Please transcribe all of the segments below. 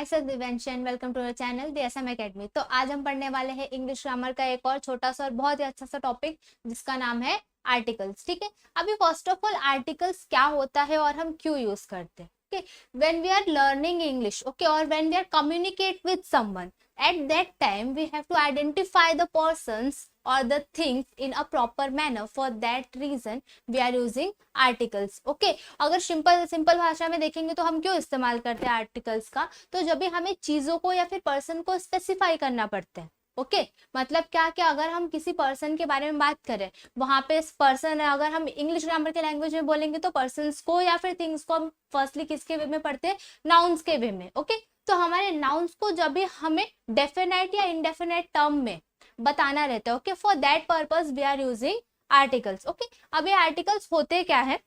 Self Divyanshi and welcome to our channel DSM academy. तो आज हम पढ़ने वाले हैं इंग्लिश ग्रामर का एक और छोटा सा और बहुत ही अच्छा सा टॉपिक जिसका नाम है आर्टिकल्स। ठीक है, अभी फर्स्ट ऑफ ऑल आर्टिकल्स क्या होता है और हम क्यों यूज करते हैं। Okay, when we are learning English, okay, or when we are communicate with someone, at that time we have to identify the persons or the things in a proper manner. For that reason we are using articles. Okay, अगर simple भाषा में देखेंगे तो हम क्यों इस्तेमाल करते हैं आर्टिकल्स का, तो जब भी हमें चीजों को या फिर पर्सन को स्पेसिफाई करना पड़ता है। ओके मतलब क्या क्या अगर हम किसी पर्सन के बारे में बात करें, वहां पे पर्सन है, अगर हम इंग्लिश ग्रामर के लैंग्वेज में बोलेंगे तो पर्सन्स को या फिर थिंग्स को हम फर्स्टली किसके वे में पढ़ते हैं, नाउन्स के वे में। ओके तो हमारे नाउन्स को जब भी हमें डेफिनेट या इनडेफिनेट टर्म में बताना रहता है, okay for that purpose we are using articles. Okay अब ये आर्टिकल्स होते क्या है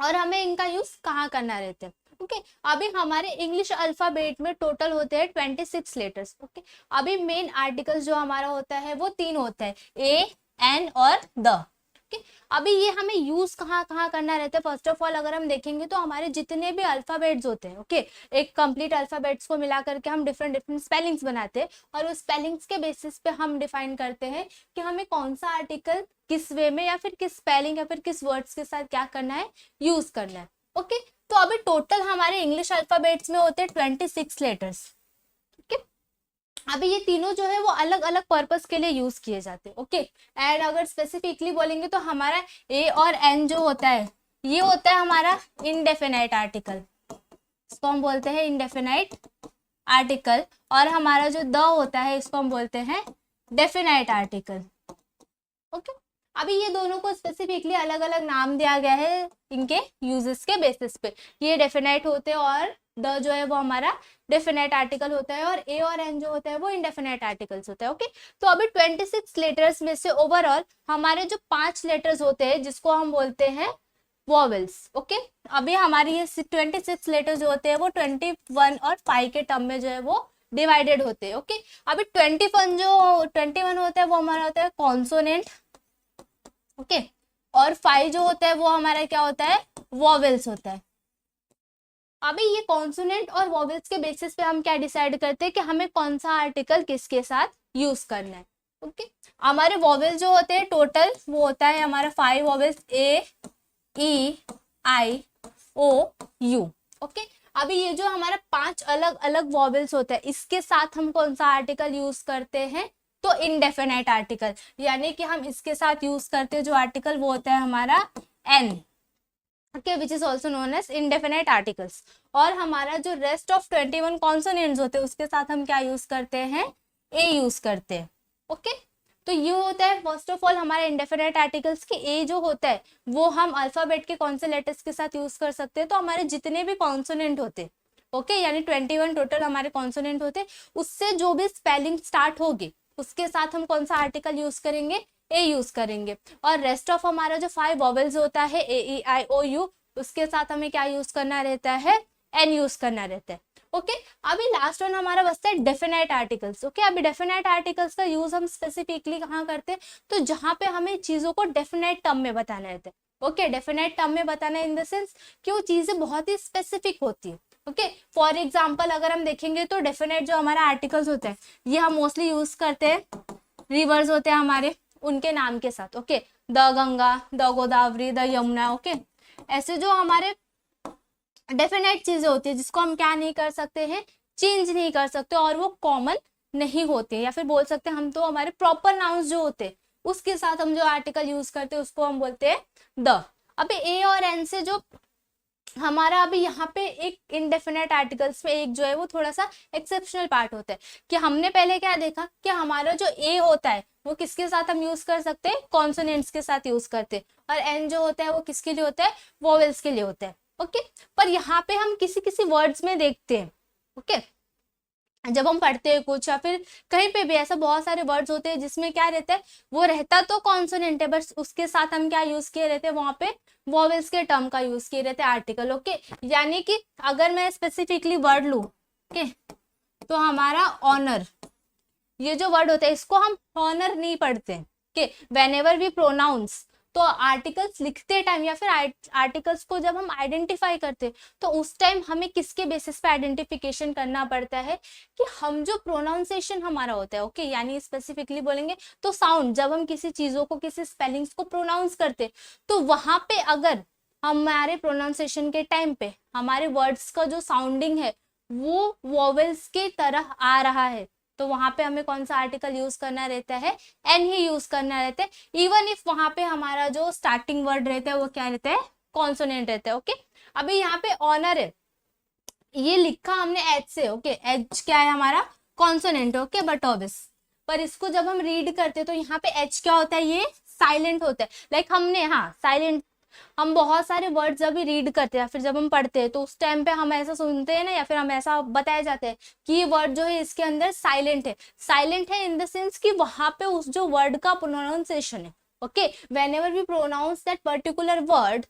और हमें इनका यूज कहाँ करना रहता है। ओके अभी हमारे इंग्लिश अल्फाबेट में टोटल होते हैं 26 लेटर्स। ओके अभी मेन आर्टिकल्स जो हमारा होता है वो 3 होता है, ए, एन और द। अभी ये हमें यूज कहाँ कहाँ करना रहता है। फर्स्ट ऑफ ऑल अगर हम देखेंगे तो हमारे जितने भी अल्फाबेट्स होते हैं, ओके एक कंप्लीट अल्फाबेट्स को मिला करके हम डिफरेंट डिफरेंट स्पेलिंग्स बनाते हैं और उस स्पेलिंग्स के बेसिस पे हम डिफाइन करते हैं कि हमें कौन सा आर्टिकल किस वे में या फिर किस स्पेलिंग या फिर किस वर्ड्स के साथ क्या करना है, यूज करना है। ओके तो अभी टोटल हमारे इंग्लिश अल्फाबेट्स में होते हैं 26 लेटर्स। अभी ये तीनों जो है वो अलग अलग पर्पस के लिए यूज किए जाते हैं। ओके एंड अगर स्पेसिफिकली बोलेंगे तो हमारा ए और एन जो होता है ये होता है हमारा इनडेफिनाइट आर्टिकल, इसको हम बोलते हैं इनडेफिनाइट आर्टिकल, और हमारा जो द होता है इसको हम बोलते हैं डेफिनाइट आर्टिकल। ओके अभी ये दोनों को स्पेसिफिकली अलग अलग नाम दिया गया है इनके यूजेस के बेसिस पे। ये डेफिनाइट होते हैं और द जो है वो हमारा डेफिनेट आर्टिकल होता है और ए और एन जो होता है वो इनडेफिनेट आर्टिकल्स होता है। ओके तो अभी 26 लेटर्स में से ओवरऑल हमारे जो 5 लेटर्स होते हैं जिसको हम बोलते हैं वॉवेल्स। ओके अभी हमारी ये 26 लेटर्स जो होते हैं वो 21 और 5 के टर्म में जो है वो डिवाइडेड होते हैं। ओके अभी 21 होता है वो हमारा होता है कॉन्सोनेंट। ओके और 5 जो होता है वो हमारा क्या होता है, वॉवेल्स होता है। अभी ये कॉन्सोनेंट और वॉवेल्स के बेसिस पे हम क्या डिसाइड करते हैं कि हमें कौन सा आर्टिकल किसके साथ यूज करना है। ओके हमारे वॉवेल्स जो होते हैं टोटल वो होता है हमारा 5 vowels, A, E, I, O, U. Okay अभी ये जो हमारा 5 अलग अलग वॉवेल्स होता है इसके साथ हम कौन सा आर्टिकल यूज करते हैं, तो इनडेफिनाइट आर्टिकल, यानी कि हम इसके साथ यूज करते हैं जो आर्टिकल वो होता है हमारा an, okay which is also known as indefinite articles. और हमारा जो रेस्ट ऑफ 21 कॉन्सोनेंट्स होते हैं उसके साथ हम क्या यूज करते हैं, ए यूज करते हैं। ओके तो ये होता है फर्स्ट ऑफ ऑल हमारे इनडेफिनाइट आर्टिकल्स की। ए जो होता है वो हम अल्फाबेट के कौन से लेटर्स के साथ यूज कर सकते हैं, तो हमारे जितने भी कॉन्सोनेंट होते हैं, ओके यानी 21 टोटल हमारे कॉन्सोनेंट होते हैं, उससे जो भी स्पेलिंग स्टार्ट होगी उसके साथ हम कौन सा आर्टिकल यूज करेंगे, ए यूज करेंगे। और रेस्ट ऑफ हमारा जो 5 वॉवेल्स होता है ए, ई, आई, ओ, यू, उसके साथ हमें क्या यूज करना रहता है, एन यूज करना रहता है। ओके अभी लास्ट वन हमारा बचता है डेफिनेट आर्टिकल्स। ओके अभी डेफिनेट आर्टिकल्स का यूज हम स्पेसिफिकली कहाँ करते हैं, तो जहां पे हमें चीजों को डेफिनेट टर्म में बताना रहता है। ओके डेफिनेट टर्म में बताना इन द सेंस कि वो चीजें बहुत ही स्पेसिफिक होती है। ओके फॉर एग्जाम्पल अगर हम देखेंगे तो डेफिनेट जो हमारा आर्टिकल्स होते हैं ये हम मोस्टली यूज करते हैं रिवर्स होते हैं हमारे उनके नाम के साथ। Okay the Ganga, the Godavari, the Yamuna. Okay ऐसे जो हमारे डेफिनेट चीजें होती है जिसको हम क्या नहीं कर सकते हैं, चेंज नहीं कर सकते और वो कॉमन नहीं होते, या फिर बोल सकते हैं हम तो हमारे प्रॉपर नाउन्स जो होते हैं उसके साथ हम जो आर्टिकल यूज करते हैं उसको हम बोलते हैं द। अभी ए और एन से जो हमारा अभी यहाँ पे एक इनडेफिनेट आर्टिकल्स में एक जो है वो थोड़ा सा एक्सेप्शनल पार्ट होता है कि हमने पहले क्या देखा कि हमारा जो ए होता है वो किसके साथ हम यूज कर सकते हैं, कॉन्सोनेंट्स के साथ यूज करते हैं, और एन जो होता है वो किसके लिए होता है, वोवेल्स के लिए होता है। ओके पर यहाँ पे हम किसी किसी वर्ड्स में देखते हैं, ओके जब हम पढ़ते हैं कुछ या फिर कहीं पे भी ऐसा बहुत सारे वर्ड्स होते हैं जिसमें क्या रहता है, वो रहता तो कॉन्सोनेंट है बस उसके साथ हम क्या यूज किए रहते हैं, वहां पे वॉवेल्स के टर्म का यूज किए रहते हैं आर्टिकल। ओके यानी कि अगर मैं स्पेसिफिकली वर्ड लूं, ओके तो हमारा ऑनर, ये जो वर्ड होता है इसको हम ऑनर नहीं पढ़ते। ओके व्हेनेवर वी प्रोनाउंस तो आर्टिकल्स लिखते टाइम या फिर आर्टिकल्स को जब हम आइडेंटिफाई करते तो उस टाइम हमें किसके बेसिस पे आइडेंटिफिकेशन करना पड़ता है कि हम जो प्रोनाउंसिएशन हमारा होता है, ओके, यानी स्पेसिफिकली बोलेंगे तो साउंड, जब हम किसी चीजों को, किसी स्पेलिंग्स को प्रोनाउंस करते तो वहां पे अगर हमारे प्रोनाउंसिएशन के टाइम पे हमारे वर्ड्स का जो साउंडिंग है वो वोवेल्स के तरह आ रहा है तो वहां पे हमें कौन सा आर्टिकल यूज करना रहता है, एन ही यूज करना रहता है, इवन इफ वहां पे हमारा जो स्टार्टिंग वर्ड रहता है वो क्या रहता है, कॉन्सोनेंट रहता है। ओके, अभी यहाँ पे ऑनर है, ये लिखा हमने एच से, ओके, एच क्या है हमारा, कॉन्सोनेंट, ओके, बट ऑब्वियस, पर इसको जब हम रीड करते तो यहाँ पे एच क्या होता है, ये साइलेंट होता है। लाइक हमने, हाँ, साइलेंट, हम बहुत सारे वर्ड जब भी रीड करते हैं फिर जब हम पढ़ते हैं तो उस टाइम पे हम ऐसा सुनते हैं ना, या फिर हम ऐसा बताया जाता है कि ये वर्ड जो है इसके अंदर साइलेंट है। साइलेंट है इन द सेंस कि वहां पे उस जो वर्ड का प्रोनाउंसिएशन है, okay, whenever we pronounce that particular word,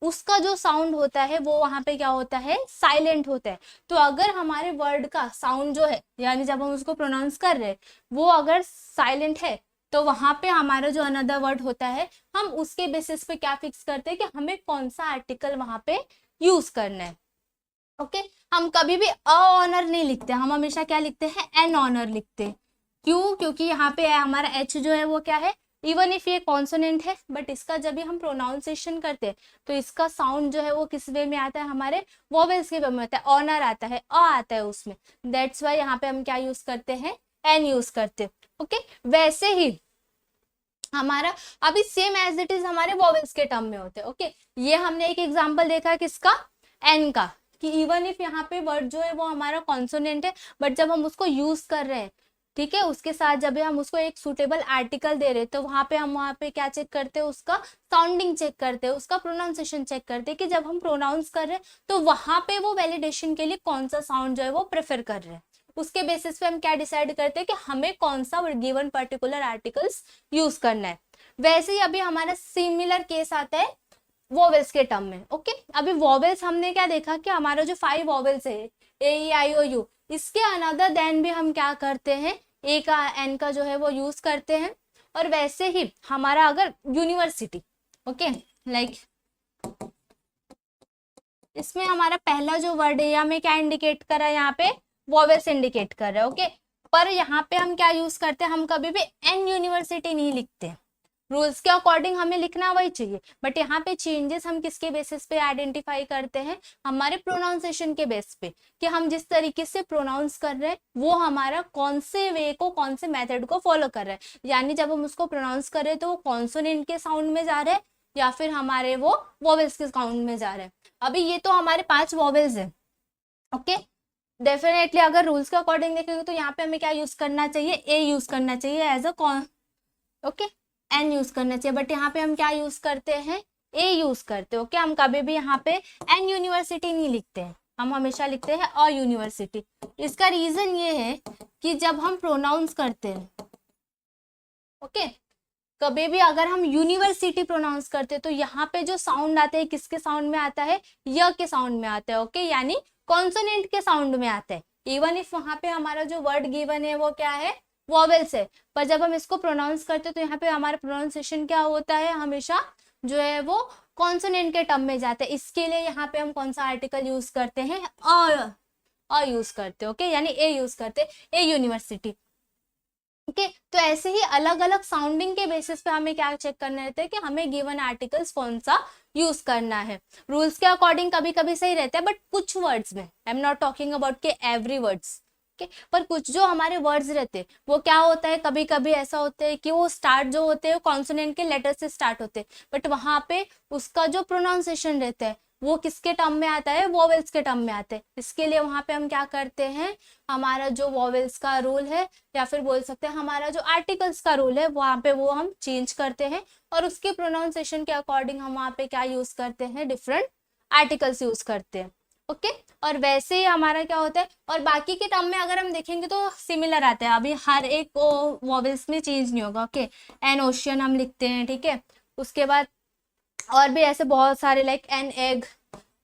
उसका जो साउंड होता है वो वहां पे क्या होता है, साइलेंट होता है। तो अगर हमारे वर्ड का साउंड जो है, यानी जब हम उसको प्रोनाउंस कर रहे हैं वो अगर साइलेंट है तो वहां पे हमारा जो अनदर वर्ड होता है हम उसके बेसिस पे क्या फिक्स करते हैं कि हमें कौन सा आर्टिकल वहां पे यूज करना है। ओके, हम कभी भी अ ऑनर नहीं लिखते, हम हमेशा क्या लिखते हैं, एन ऑनर लिखते हैं। क्यों? क्योंकि यहाँ पे हमारा एच जो है वो क्या है, इवन इफ ये कॉन्सोनेंट है बट इसका जब भी हम प्रोनाउंसिएशन करते हैं तो इसका साउंड जो है वो किस वे में आता है, हमारे वोवेल्स के वे में आता है, ऑनर आता है, अ आता है उसमें। दैट्स वाई यहाँ पे हम क्या यूज करते हैं, एन यूज करते हैं। ओके, वैसे ही हमारा अभी सेम एज इट इज हमारे वोवेल्स के टर्म में होते हैं। ओके, ये हमने एक एग्जांपल देखा किसका, एन का, कि इवन इफ यहाँ पे वर्ड जो है वो हमारा कॉन्सोनेंट है बट जब हम उसको यूज कर रहे हैं, ठीक है, उसके साथ जब हम उसको एक सुटेबल आर्टिकल दे रहे हैं तो वहां पे हम वहां पे क्या चेक करते हैं, उसका साउंडिंग चेक करते हैं, उसका प्रोनाउंसिएशन चेक करते हैं कि जब हम प्रोनाउंस कर रहे हैं तो वहां पे वो वैलिडेशन के लिए कौन सा साउंड जो है वो प्रेफर कर रहे हैं। उसके बेसिस पे हम क्या डिसाइड करते हैं कि हमें कौन सा गिवन पर्टिकुलर आर्टिकल्स यूज करना है। वैसे ही अभी हमारा सिमिलर केस आता है वोवेल्स के टर्म में। ओके, अभी वोवेल्स हमने क्या देखा कि हमारा जो 5 वोवेल्स है, ए ई आई ओ यू, इसके अनदर देन भी हम क्या करते हैं, ए का, एन का जो है वो यूज करते हैं। और वैसे ही हमारा अगर यूनिवर्सिटी, ओके, लाइक इसमें हमारा पहला जो वर्ड है हमें क्या इंडिकेट कर रहा है, यहाँ पे वोवेल्स इंडिकेट कर रहा है। ओके, पर यहाँ पे हम क्या यूज करते हैं, हम कभी भी एन यूनिवर्सिटी नहीं लिखते, रूल्स के अकॉर्डिंग हमें लिखना वही चाहिए, बट यहाँ पे चेंजेस हम किसके बेसिस पे आइडेंटिफाई करते हैं, हमारे प्रोनाउंसिएशन के बेस पे, कि हम जिस तरीके से प्रोनाउंस कर रहे हैं वो हमारा कौन से वे को, कौन से मेथड को फॉलो कर रहा है। यानी जब हम उसको प्रोनाउंस कर रहे हैं तो वो कॉन्सोनेंट के साउंड में जा रहे हैं या फिर हमारे वो वोवेल्स के साउंड में जा रहे हैं। अभी ये तो हमारे 5 वोवेल्स है। ओके, डेफिनेटली अगर रूल्स के अकॉर्डिंग देखेंगे तो यहाँ पे हमें क्या यूज करना चाहिए, ए यूज करना चाहिए as a con, okay, an use करना चाहिए, बट यहाँ पे हम क्या यूज करते हैं, ए यूज करते हैं। ओके, हम कभी भी यहाँ पे एन यूनिवर्सिटी नहीं लिखते हैं, हम हमेशा लिखते हैं अ यूनिवर्सिटी। इसका रीजन ये है कि जब हम प्रोनाउंस करते हैं, ओके, कभी भी अगर हम यूनिवर्सिटी प्रोनाउंस करते हैं तो यहाँ पे जो साउंड आता है किसके साउंड में आता है, य के साउंड में आता है। ओके, यानी कॉन्सोनेंट के साउंड में आता है, इवन इफ वहां पे हमारा जो वर्ड गिवन है वो क्या है, वोवेल्स है, पर जब हम इसको प्रोनाउंस करते हैं तो यहाँ पे हमारा प्रोनाउंसिएशन क्या होता है, हमेशा जो है वो कॉन्सोनेंट के टर्म में जाता है। इसके लिए यहाँ पे हम कौन सा आर्टिकल यूज करते हैं, अ यूज करते हैं। ओके, यानी ए यूज करते हैं, ए यूनिवर्सिटी। ओके, तो ऐसे ही अलग अलग साउंडिंग के बेसिस पे हमें क्या चेक करना रहता है कि हमें गिवन आर्टिकल्स कौन सा यूज करना है। रूल्स के अकॉर्डिंग कभी कभी सही रहता है बट कुछ वर्ड्स में, I am not talking about के एवरी वर्ड्स, ओके, पर कुछ जो हमारे वर्ड्स रहते हैं वो क्या होता है, कभी कभी ऐसा होता है कि वो स्टार्ट जो होते हैं कॉन्सोनेंट के लेटर से स्टार्ट होते हैं बट वहां पे उसका जो प्रोनाउंसिएशन रहता है वो किसके टर्म में आता है, वोवेल्स के टर्म में आता है। इसके लिए वहां पे हम क्या करते हैं, हमारा जो वोवेल्स का रूल है या फिर बोल सकते हैं हमारा जो आर्टिकल्स का रूल है वहां पे वो हम चेंज करते हैं और उसके प्रोनाउंसिएशन के अकॉर्डिंग हम वहां पे क्या यूज करते हैं, डिफरेंट आर्टिकल्स यूज करते हैं। ओके, और वैसे ही हमारा क्या होता है, और बाकी के टर्म में अगर हम देखेंगे तो सिमिलर आता है, अभी हर एक वोवेल्स में चेंज नहीं होगा। ओके, एन ओशियन हम लिखते हैं, ठीक है, उसके बाद और भी ऐसे बहुत सारे लाइक एन एग,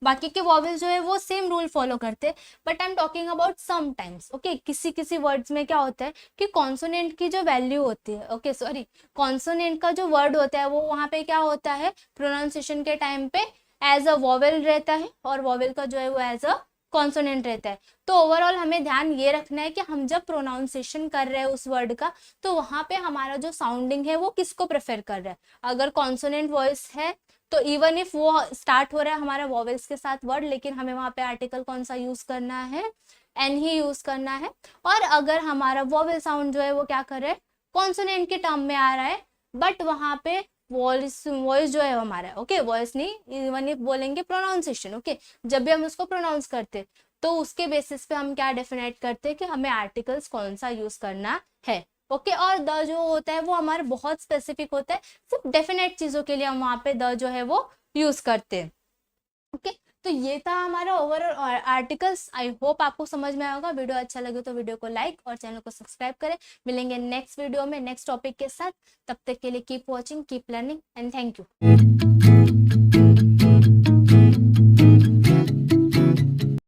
बाकी के वॉवेल जो है वो सेम रूल फॉलो करते हैं, but I am talking about sometimes. Okay, किसी किसी वर्ड्स में क्या होता है कि कॉन्सोनेंट की जो वैल्यू होती है, ओके सॉरी, कॉन्सोनेंट का जो वर्ड होता है वो वहाँ पे क्या होता है, प्रोनाउंसिएशन के टाइम पे एज अ वॉवेल रहता है, और वॉवेल का जो है वो एज अ कॉन्सोनेंट रहता है। तो ओवरऑल हमें ध्यान ये रखना है कि हम जब प्रोनाउंसिएशन कर रहे हैं उस वर्ड का, तो वहाँ पे हमारा जो साउंडिंग है वो किसको प्रेफर कर रहा है। अगर कॉन्सोनेंट वॉइस है तो इवन इफ वो स्टार्ट हो रहा है हमारा वॉवेल्स के साथ वर्ड, लेकिन हमें वहाँ पे आर्टिकल कौन सा यूज करना है, एन ही यूज करना है। और अगर हमारा वॉवेल साउंड जो है वो क्या कर रहा है, कॉन्सोनेंट के टर्म में आ रहा है, बट वहाँ पे वॉइस वॉइस जो है हमारा, ओके वॉइस नहीं, इवन इफ बोलेंगे प्रोनाउंसिएशन, ओके जब भी हम उसको प्रोनाउंस करते तो उसके बेसिस पे हम क्या डेफिनेट करते हैं कि हमें आर्टिकल्स कौन सा यूज करना है। ओके, और द जो होता है वो हमारे बहुत स्पेसिफिक होता है, सिर्फ डेफिनेट चीजों के लिए हम वहाँ पे द जो है वो यूज करते हैं। ओके, तो ये था हमारा ओवरऑल आर्टिकल्स। आई होप आपको समझ में आएगा। वीडियो अच्छा लगे तो वीडियो को लाइक और चैनल को सब्सक्राइब करें। मिलेंगे नेक्स्ट वीडियो में नेक्स्ट टॉपिक के साथ। तब तक के लिए keep watching, keep learning and thank you.